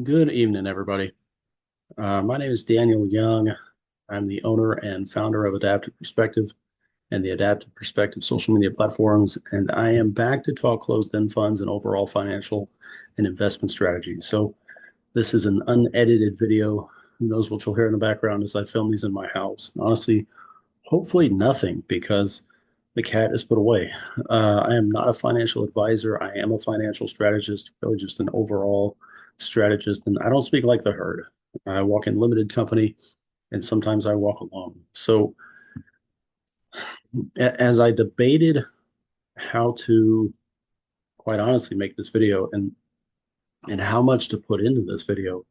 Good evening, everybody. My name is Daniel Young. I'm the owner and founder of Adaptive Perspective and the Adaptive Perspective social media platforms, and I am back to talk closed-end funds and overall financial and investment strategies. So this is an unedited video. Who knows what you'll hear in the background as I film these in my house? Honestly, hopefully nothing because the cat is put away. I am not a financial advisor. I am a financial strategist, really just an overall strategist. And I don't speak like the herd. I walk in limited company and sometimes I walk alone. So as I debated how to quite honestly make this video and how much to put into this video,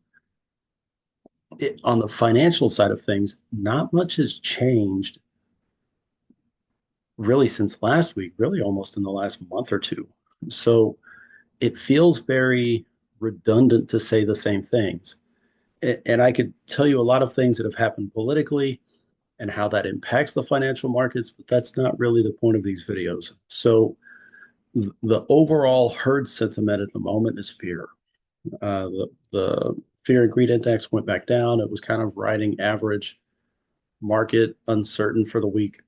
on the financial side of things, not much has changed really since last week, really almost in the last month or two. So it feels very redundant to say the same things. And I could tell you a lot of things that have happened politically and how that impacts the financial markets, but that's not really the point of these videos. So the overall herd sentiment at the moment is fear. The fear and greed index went back down. It was kind of riding average, market uncertain for the week.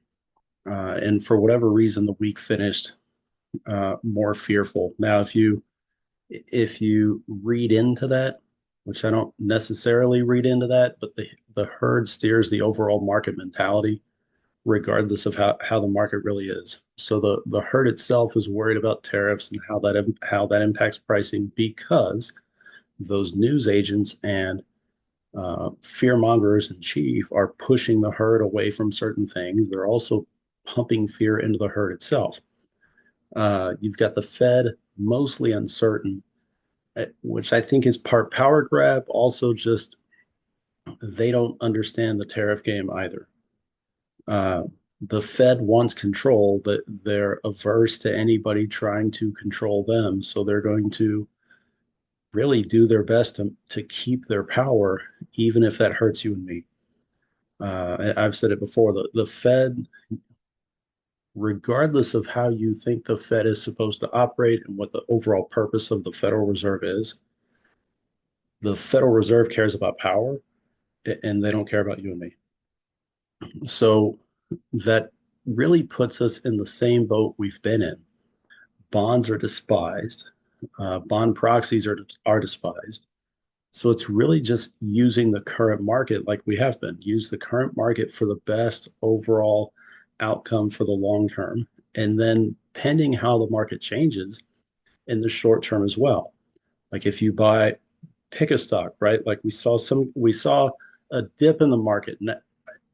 And for whatever reason, the week finished more fearful. Now, if you read into that, which I don't necessarily read into that, but the herd steers the overall market mentality, regardless of how the market really is. So the herd itself is worried about tariffs and how that impacts pricing because those news agents and fear mongers in chief are pushing the herd away from certain things. They're also pumping fear into the herd itself. You've got the Fed mostly uncertain, which I think is part power grab. Also, just they don't understand the tariff game either. Uh, the Fed wants control, but they're averse to anybody trying to control them. So they're going to really do their best to keep their power, even if that hurts you and me. I've said it before, the Fed, regardless of how you think the Fed is supposed to operate and what the overall purpose of the Federal Reserve is, the Federal Reserve cares about power and they don't care about you and me. So that really puts us in the same boat we've been in. Bonds are despised, bond proxies are despised. So it's really just using the current market like we have been. Use the current market for the best overall outcome for the long term, and then pending how the market changes in the short term as well. Like if you pick a stock, right? Like we saw a dip in the market,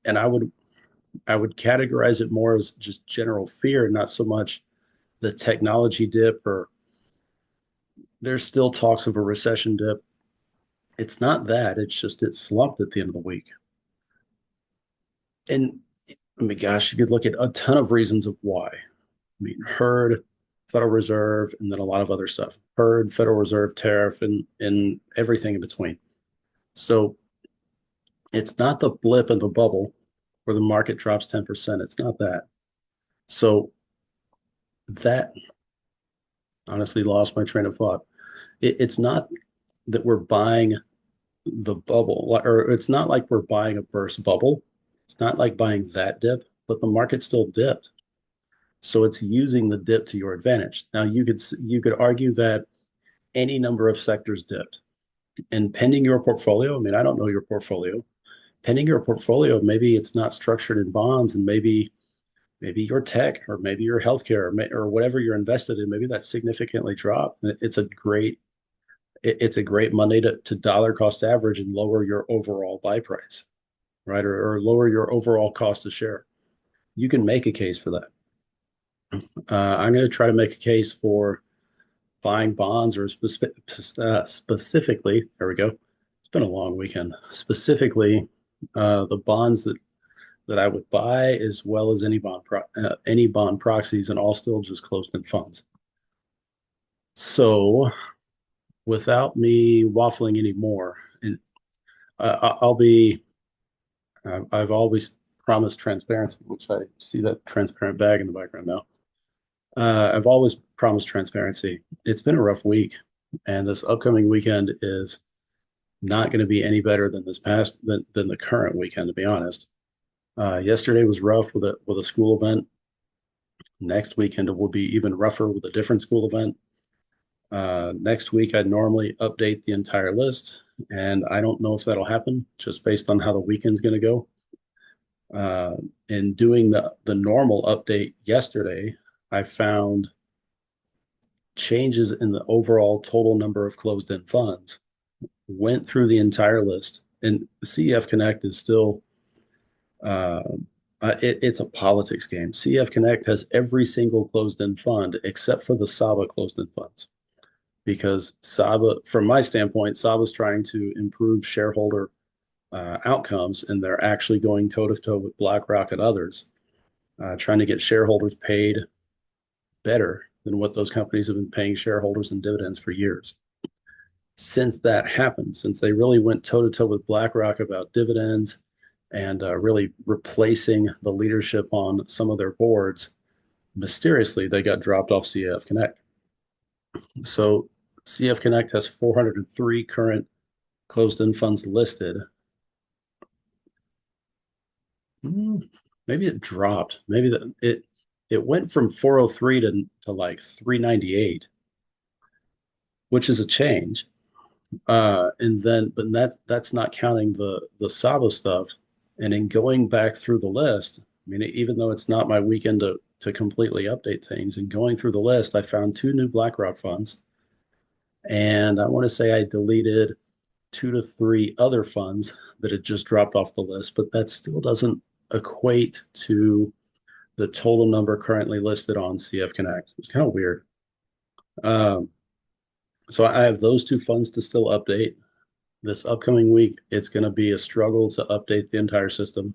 and I would categorize it more as just general fear, not so much the technology dip, or there's still talks of a recession dip. It's not that. It's just it slumped at the end of the week. And I mean, gosh, you could look at a ton of reasons of why. I mean, herd, Federal Reserve, and then a lot of other stuff. Herd, Federal Reserve, tariff, and everything in between. So it's not the blip in the bubble where the market drops 10%. It's not that. So that honestly lost my train of thought. It's not that we're buying the bubble, or it's not like we're buying a burst bubble. It's not like buying that dip, but the market still dipped. So it's using the dip to your advantage. Now you could argue that any number of sectors dipped. And pending your portfolio, I mean, I don't know your portfolio. Pending your portfolio, maybe it's not structured in bonds, and maybe your tech or maybe your healthcare or whatever you're invested in, maybe that significantly dropped. It's a great Monday to dollar cost average and lower your overall buy price, right? Or lower your overall cost to share. You can make a case for that. I'm going to try to make a case for buying bonds or specifically, there we go. It's been a long weekend. Specifically, the bonds that I would buy, as well as any bond proxies, and all still just closed-end funds. So, without me waffling anymore, and I'll be, I've always promised transparency, which I see that transparent bag in the background now. I've always promised transparency. It's been a rough week, and this upcoming weekend is not going to be any better than than the current weekend, to be honest. Yesterday was rough with a school event. Next weekend it will be even rougher with a different school event. Next week I'd normally update the entire list, and I don't know if that'll happen just based on how the weekend's going to go. Uh, in doing the normal update yesterday, I found changes in the overall total number of closed-end funds. Went through the entire list, and CEF Connect is still uh, it's a politics game. CEF Connect has every single closed-end fund except for the SABA closed-end funds because SABA, from my standpoint, SABA is trying to improve shareholder outcomes, and they're actually going toe to toe with BlackRock and others, trying to get shareholders paid better than what those companies have been paying shareholders in dividends for years. Since that happened, since they really went toe to toe with BlackRock about dividends and really replacing the leadership on some of their boards, mysteriously they got dropped off CF Connect. So CF Connect has 403 current closed-end funds listed. Maybe it dropped. Maybe it went from 403 to like 398, which is a change. And then, but that's not counting the Saba stuff. And in going back through the list, I mean, even though it's not my weekend to completely update things, and going through the list, I found two new BlackRock funds, and I want to say I deleted two to three other funds that had just dropped off the list, but that still doesn't equate to the total number currently listed on CF Connect. It's kind of weird. Um, so I have those two funds to still update. This upcoming week, it's going to be a struggle to update the entire system.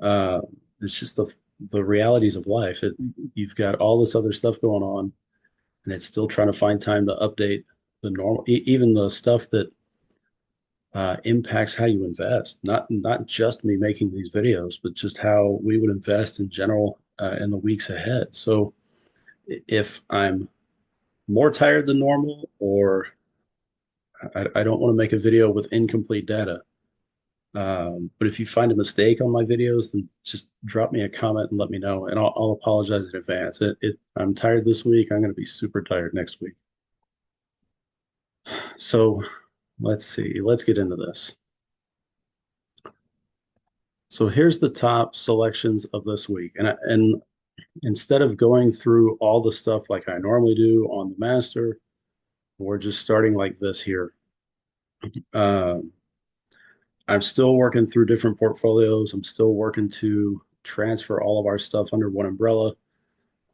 Uh, it's just the realities of life. You've got all this other stuff going on, and it's still trying to find time to update the normal, even the stuff that impacts how you invest. Not just me making these videos, but just how we would invest in general in the weeks ahead. So if I'm more tired than normal, or I don't want to make a video with incomplete data. But if you find a mistake on my videos, then just drop me a comment and let me know, and I'll apologize in advance. I'm tired this week. I'm going to be super tired next week. So let's see. Let's get into this. So here's the top selections of this week, and instead of going through all the stuff like I normally do on the master, we're just starting like this here. Uh, I'm still working through different portfolios. I'm still working to transfer all of our stuff under one umbrella.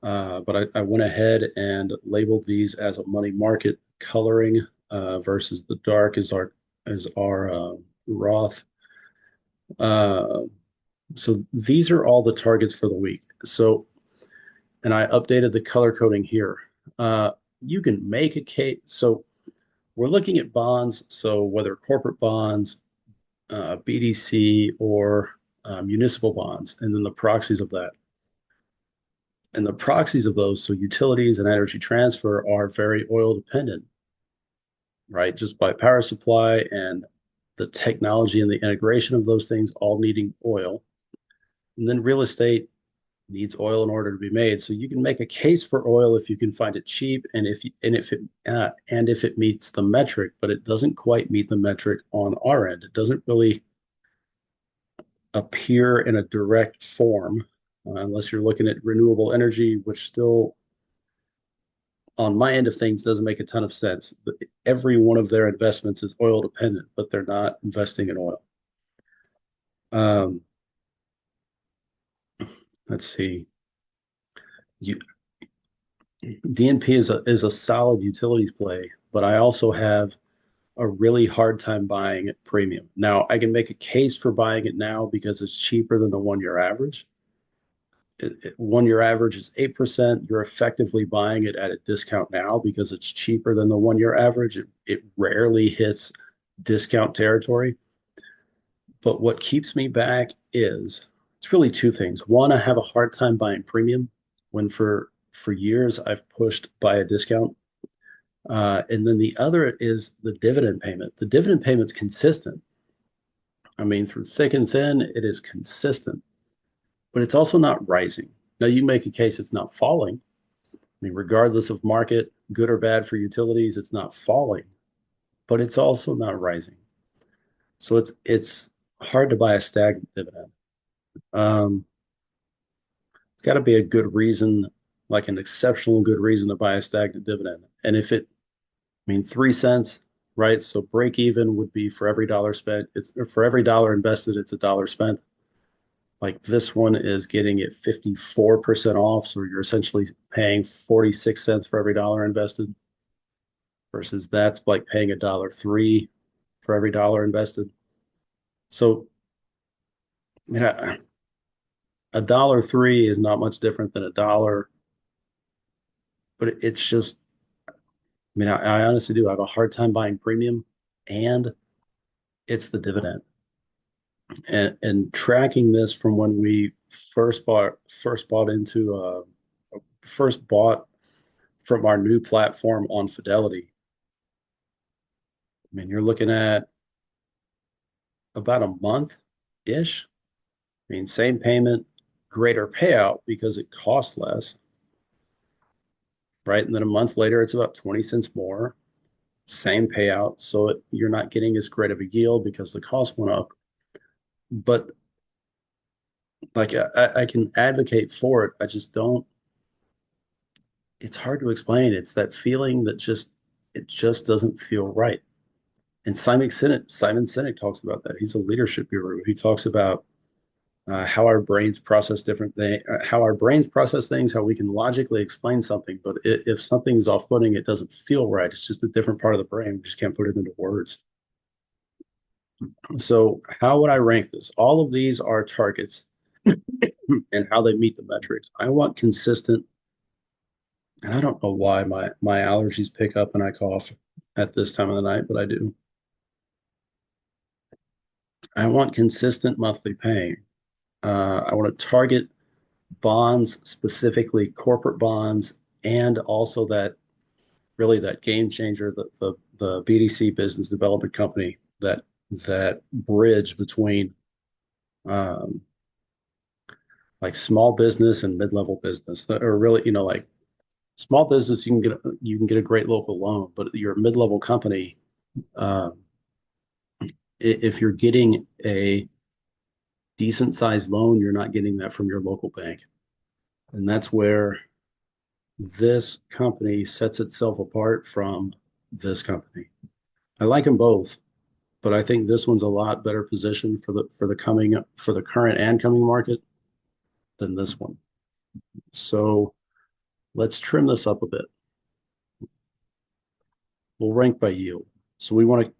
But I went ahead and labeled these as a money market coloring versus the dark is our Roth. Uh, so these are all the targets for the week. So, and I updated the color coding here. You can make a case. So we're looking at bonds. So whether corporate bonds, BDC, or municipal bonds, and then the proxies of that. And the proxies of those, so utilities and energy transfer, are very oil dependent, right? Just by power supply and the technology and the integration of those things all needing oil. And then real estate needs oil in order to be made. So you can make a case for oil if you can find it cheap and if it meets the metric, but it doesn't quite meet the metric on our end. It doesn't really appear in a direct form unless you're looking at renewable energy, which still, on my end of things, doesn't make a ton of sense. Every one of their investments is oil dependent, but they're not investing in oil. Um, let's see. You, DNP is a solid utilities play, but I also have a really hard time buying it premium. Now, I can make a case for buying it now because it's cheaper than the 1 year average. 1 year average is 8%. You're effectively buying it at a discount now because it's cheaper than the 1 year average. It rarely hits discount territory. But what keeps me back is it's really two things. One, I have a hard time buying premium when for years I've pushed buy a discount. And then the other is the dividend payment. The dividend payment's consistent. I mean, through thick and thin, it is consistent, but it's also not rising. Now, you make a case it's not falling. I mean, regardless of market, good or bad for utilities, it's not falling, but it's also not rising. So it's hard to buy a stagnant dividend. Um, it's got to be a good reason, like an exceptional good reason to buy a stagnant dividend. And if it, I mean, 3 cents, right? So break even would be for every dollar spent. It's for every dollar invested, it's a dollar spent. Like this one is getting it 54% off. So you're essentially paying 46 cents for every dollar invested versus that's like paying $1.03 for every dollar invested. So, I mean, $1.03 is not much different than a dollar, but it's just, I mean, I honestly do. I have a hard time buying premium, and it's the dividend. And tracking this from when we first bought into first bought from our new platform on Fidelity. I mean, you're looking at about a month ish. I mean, same payment, greater payout because it costs less, right? And then a month later, it's about 20 cents more, same payout. So you're not getting as great of a yield because the cost went up. But like I can advocate for it. I just don't, it's hard to explain. It's that feeling that just, it just doesn't feel right. And Simon Sinek talks about that. He's a leadership guru. He talks about how our brains process different things, how our brains process things, how we can logically explain something, but if something's off-putting, it doesn't feel right. It's just a different part of the brain. We just can't put it into words. So, how would I rank this? All of these are targets and how they meet the metrics. I want consistent, and I don't know why my allergies pick up and I cough at this time of the night, but I do. I want consistent monthly paying. I want to target bonds, specifically corporate bonds, and also that really that game changer, the BDC business development company, that bridge between um, like small business and mid-level business, that are really, like small business, you can get a great local loan, but your mid-level company, um, if you're getting a decent sized loan, you're not getting that from your local bank, and that's where this company sets itself apart from this company. I like them both, but I think this one's a lot better positioned for the current and coming market than this one. So let's trim this up a bit. We'll rank by yield. So we want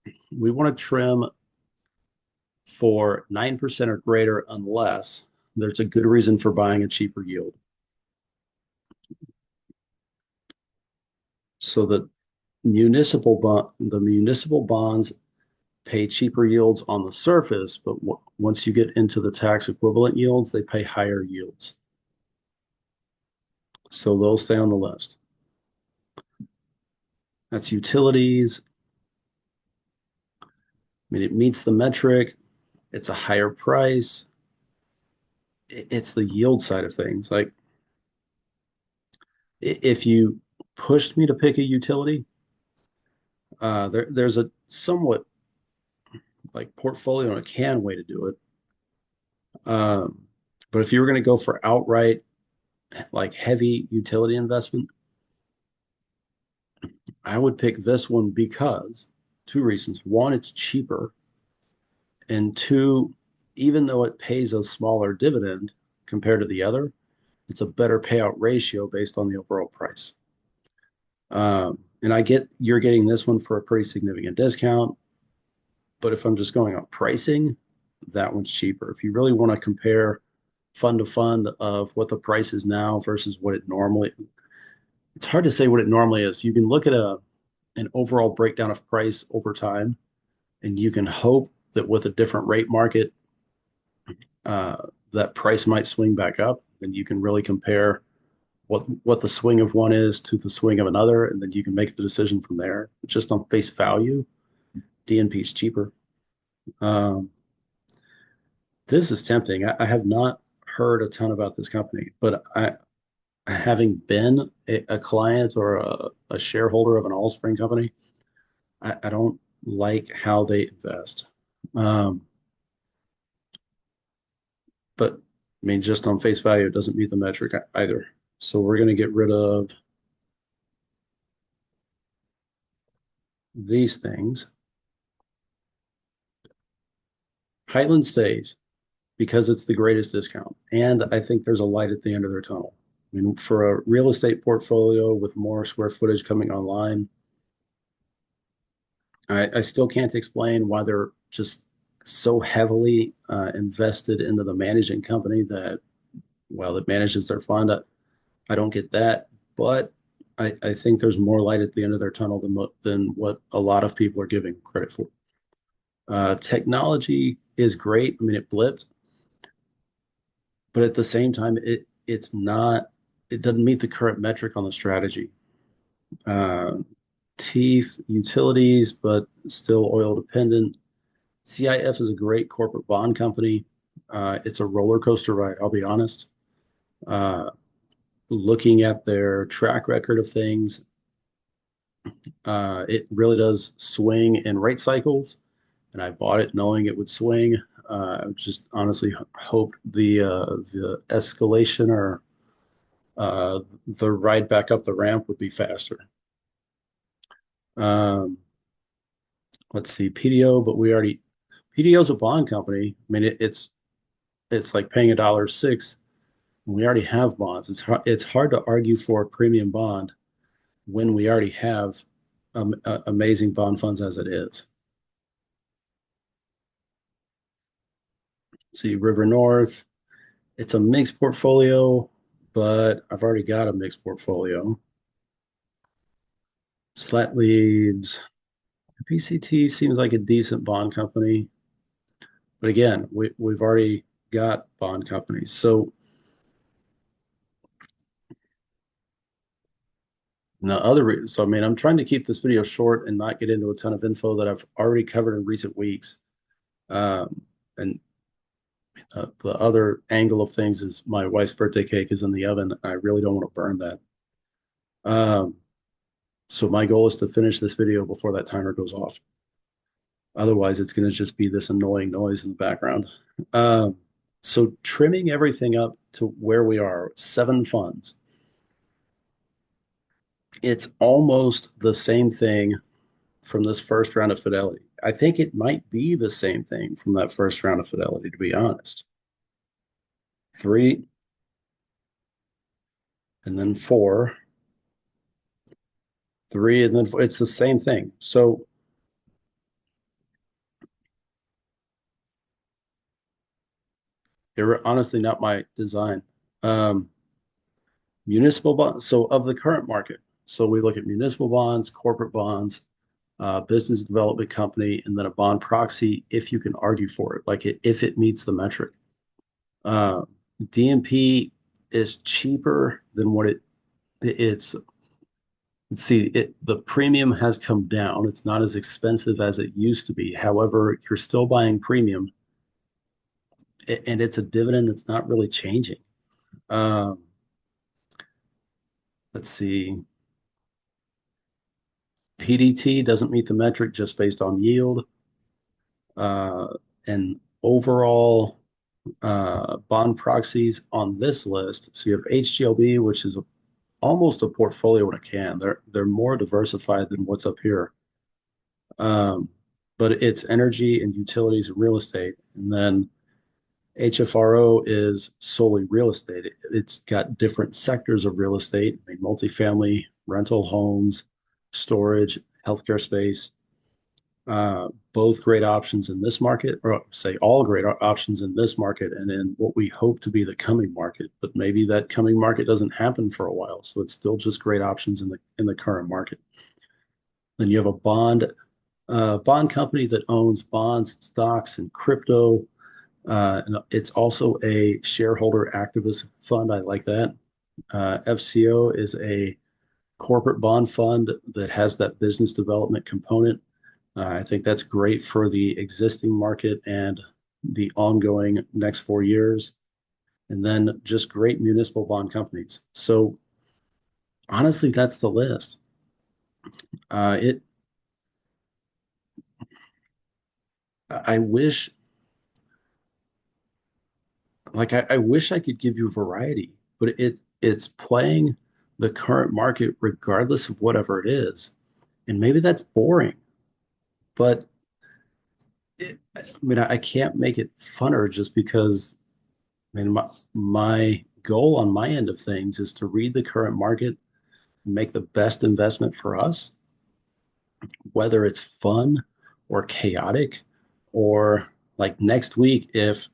to trim for 9% or greater unless there's a good reason for buying a cheaper yield. So the municipal bonds pay cheaper yields on the surface, but once you get into the tax equivalent yields, they pay higher yields. So they'll stay on the list. That's utilities. I mean, it meets the metric. It's a higher price. It's the yield side of things. Like if you pushed me to pick a utility, there's a somewhat like portfolio in a can way to do it. Um, but if you were going to go for outright like heavy utility investment, I would pick this one because two reasons. One, it's cheaper, and two, even though it pays a smaller dividend compared to the other, it's a better payout ratio based on the overall price. And I get you're getting this one for a pretty significant discount, but if I'm just going on pricing, that one's cheaper. If you really want to compare fund to fund of what the price is now versus what it normally, it's hard to say what it normally is. You can look at an overall breakdown of price over time, and you can hope that with a different rate market, that price might swing back up, and you can really compare what the swing of one is to the swing of another, and then you can make the decision from there. Just on face value, DNP is cheaper. Um, this is tempting. I have not heard a ton about this company, but having been a client or a shareholder of an Allspring company, I don't like how they invest. Um, but I mean, just on face value, it doesn't meet the metric either. So we're going to get rid of these things. Highland stays because it's the greatest discount. And I think there's a light at the end of their tunnel. I mean, for a real estate portfolio with more square footage coming online, I still can't explain why they're just so heavily invested into the managing company that, well, it manages their fund. I don't get that, but I think there's more light at the end of their tunnel than what a lot of people are giving credit for. Technology is great. I mean, it blipped, but at the same time, it's not. It doesn't meet the current metric on the strategy. Uh, Teeth utilities, but still oil dependent. CIF is a great corporate bond company. It's a roller coaster ride, I'll be honest. Uh, Looking at their track record of things, it really does swing in rate cycles, and I bought it knowing it would swing. I just honestly hoped the escalation or the ride back up the ramp would be faster. Um, let's see, PDO, but we already PDO is a bond company. I mean, it's like paying $1.06. We already have bonds. It's hard to argue for a premium bond when we already have amazing bond funds as it is. See, River North, it's a mixed portfolio, but I've already got a mixed portfolio. Slat leads, PCT seems like a decent bond company, but again, we've already got bond companies. So so I mean, I'm trying to keep this video short and not get into a ton of info that I've already covered in recent weeks. And the other angle of things is my wife's birthday cake is in the oven. I really don't want to burn that. Um, so my goal is to finish this video before that timer goes off. Otherwise, it's going to just be this annoying noise in the background. Um, so trimming everything up to where we are, 7 funds. It's almost the same thing from this first round of Fidelity. I think it might be the same thing from that first round of Fidelity, to be honest. 3 and then 4, 3 and then 4. It's the same thing. So they were honestly not my design. Um, Municipal bonds. So of the current market, so we look at municipal bonds, corporate bonds, business development company, and then a bond proxy if you can argue for it, like if it meets the metric. Uh, DMP is cheaper than what it's. See, the premium has come down. It's not as expensive as it used to be. However, you're still buying premium, and it's a dividend that's not really changing. Um, let's see. PDT doesn't meet the metric just based on yield. Uh, and overall bond proxies on this list. So you have HGLB, which is almost a portfolio in a can. They're more diversified than what's up here. Um, but it's energy and utilities and real estate. And then HFRO is solely real estate. It's got different sectors of real estate, I mean, multifamily, rental homes, storage, healthcare space. Both great options in this market, or say all great options in this market and in what we hope to be the coming market. But maybe that coming market doesn't happen for a while, so it's still just great options in the current market. Then you have a bond company that owns bonds, stocks, and crypto. And it's also a shareholder activist fund. I like that. FCO is a corporate bond fund that has that business development component. I think that's great for the existing market and the ongoing next 4 years. And then just great municipal bond companies. So honestly, that's the list. It. I wish, I wish I could give you variety, but it's playing the current market regardless of whatever it is. And maybe that's boring, but I mean, I can't make it funner just because, I mean, my goal on my end of things is to read the current market and make the best investment for us, whether it's fun or chaotic, or like next week, if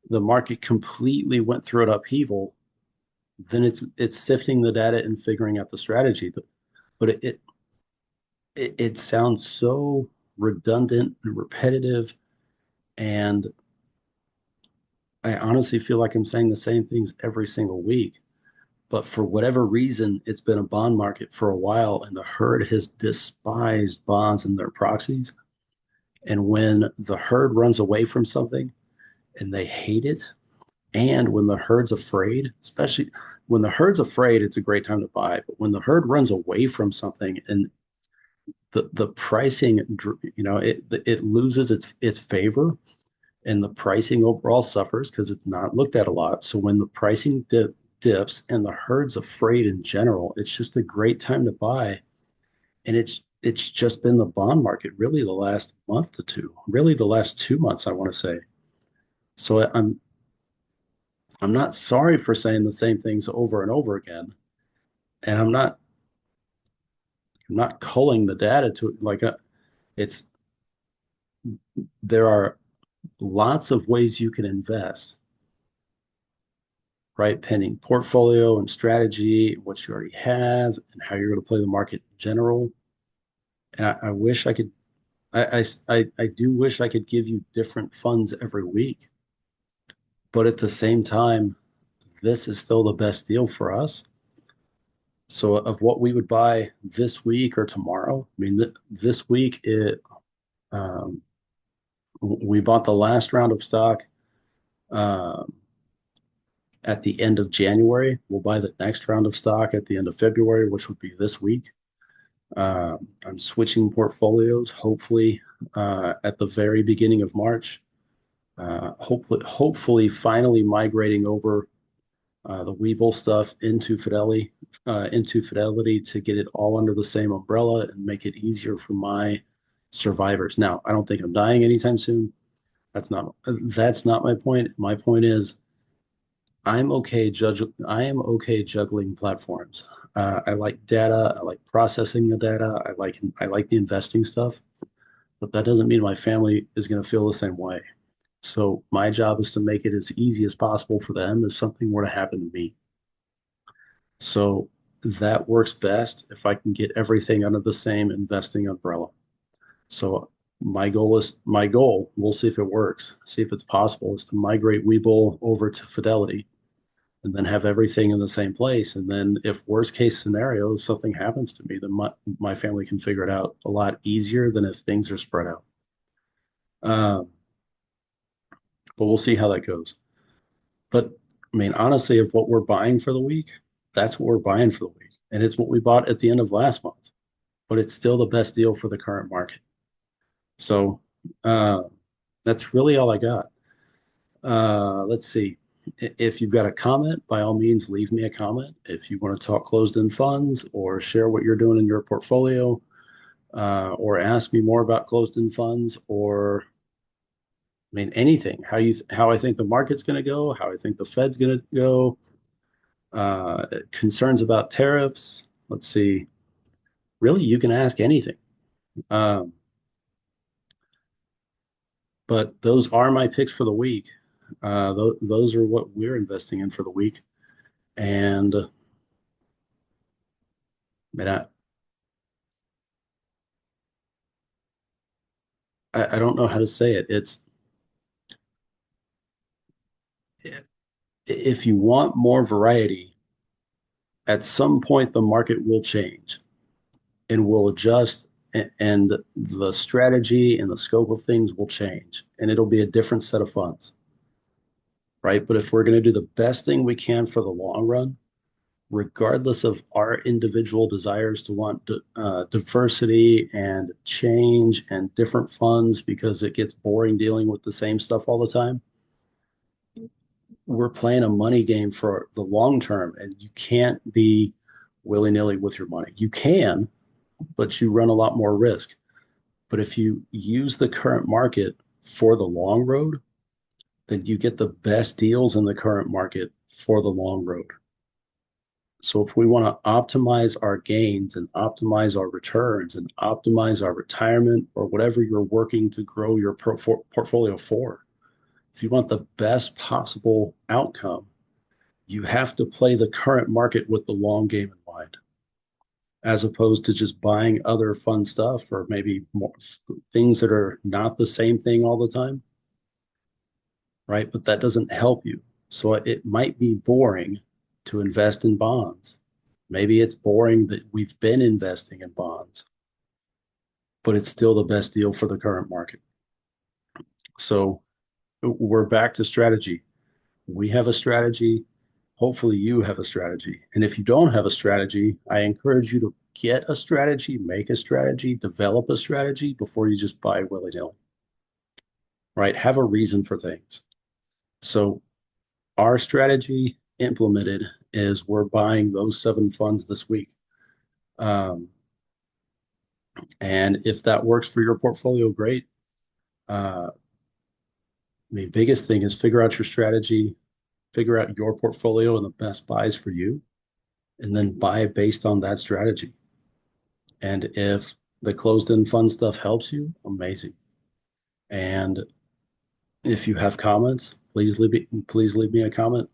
the market completely went through an upheaval, then it's sifting the data and figuring out the strategy. But it sounds so redundant and repetitive, and I honestly feel like I'm saying the same things every single week. But for whatever reason, it's been a bond market for a while, and the herd has despised bonds and their proxies. And when the herd runs away from something and they hate it, and when the herd's afraid, especially when the herd's afraid, it's a great time to buy. But when the herd runs away from something and the pricing, it loses its favor, and the pricing overall suffers because it's not looked at a lot. So when the pricing dips and the herd's afraid in general, it's just a great time to buy. And it's just been the bond market really the last month to two, really the last 2 months, I want to say. So I'm not sorry for saying the same things over and over again, and I'm not culling the data to it's there are lots of ways you can invest, right? Pending portfolio and strategy, what you already have, and how you're going to play the market in general. And I wish I could, I do wish I could give you different funds every week, but at the same time, this is still the best deal for us. So of what we would buy this week or tomorrow, I mean, this week um, we bought the last round of stock um, at the end of January. We'll buy the next round of stock at the end of February, which would be this week. I'm switching portfolios, hopefully at the very beginning of March. Hopefully, finally migrating over the Webull stuff into Fidelity to get it all under the same umbrella and make it easier for my survivors. Now, I don't think I'm dying anytime soon. That's not my point. My point is I am okay juggling platforms. I like data. I like processing the data. I like the investing stuff, but that doesn't mean my family is going to feel the same way. So my job is to make it as easy as possible for them if something were to happen to me. So that works best if I can get everything under the same investing umbrella. So my goal, we'll see if it works, see if it's possible, is to migrate Webull over to Fidelity and then have everything in the same place. And then if worst case scenario, if something happens to me, then my family can figure it out a lot easier than if things are spread out. Um, but we'll see how that goes. But I mean, honestly, if what we're buying for the week, that's what we're buying for the week. And it's what we bought at the end of last month, but it's still the best deal for the current market. So uh, that's really all I got. Let's see. If you've got a comment, by all means, leave me a comment. If you want to talk closed-end funds or share what you're doing in your portfolio, or ask me more about closed-end funds, or I mean anything, how I think the market's going to go, how I think the Fed's going to go, concerns about tariffs. Let's see. Really, you can ask anything. Um, but those are my picks for the week. Those are what we're investing in for the week. And man, I don't know how to say it. It's if you want more variety, At some point, the market will change and will adjust, and the strategy and the scope of things will change, and it'll be a different set of funds, right? But if we're going to do the best thing we can for the long run, regardless of our individual desires to want diversity and change and different funds because it gets boring dealing with the same stuff all the time, we're playing a money game for the long term, and you can't be willy-nilly with your money. You can, but you run a lot more risk. But if you use the current market for the long road, then you get the best deals in the current market for the long road. So if we want to optimize our gains and optimize our returns and optimize our retirement or whatever you're working to grow your portfolio for, if you want the best possible outcome, you have to play the current market with the long game in mind, as opposed to just buying other fun stuff or maybe more things that are not the same thing all the time, right? But that doesn't help you. So it might be boring to invest in bonds. Maybe it's boring that we've been investing in bonds, but it's still the best deal for the current market. So we're back to strategy. We have a strategy. Hopefully, you have a strategy. And if you don't have a strategy, I encourage you to get a strategy, make a strategy, develop a strategy before you just buy willy-nilly, right? Have a reason for things. So our strategy implemented is we're buying those 7 funds this week. Um, and if that works for your portfolio, great. Uh, the biggest thing is figure out your strategy, figure out your portfolio and the best buys for you, and then buy based on that strategy. And if the closed-end fund stuff helps you, amazing. And if you have comments, please leave me a comment.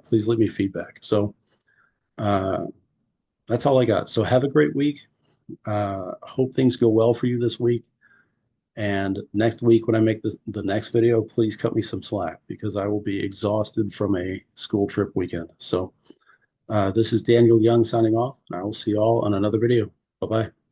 Please leave me feedback. So uh, that's all I got. So have a great week. Hope things go well for you this week. And next week, when I make the next video, please cut me some slack because I will be exhausted from a school trip weekend. So this is Daniel Young signing off, and I will see you all on another video. Bye bye.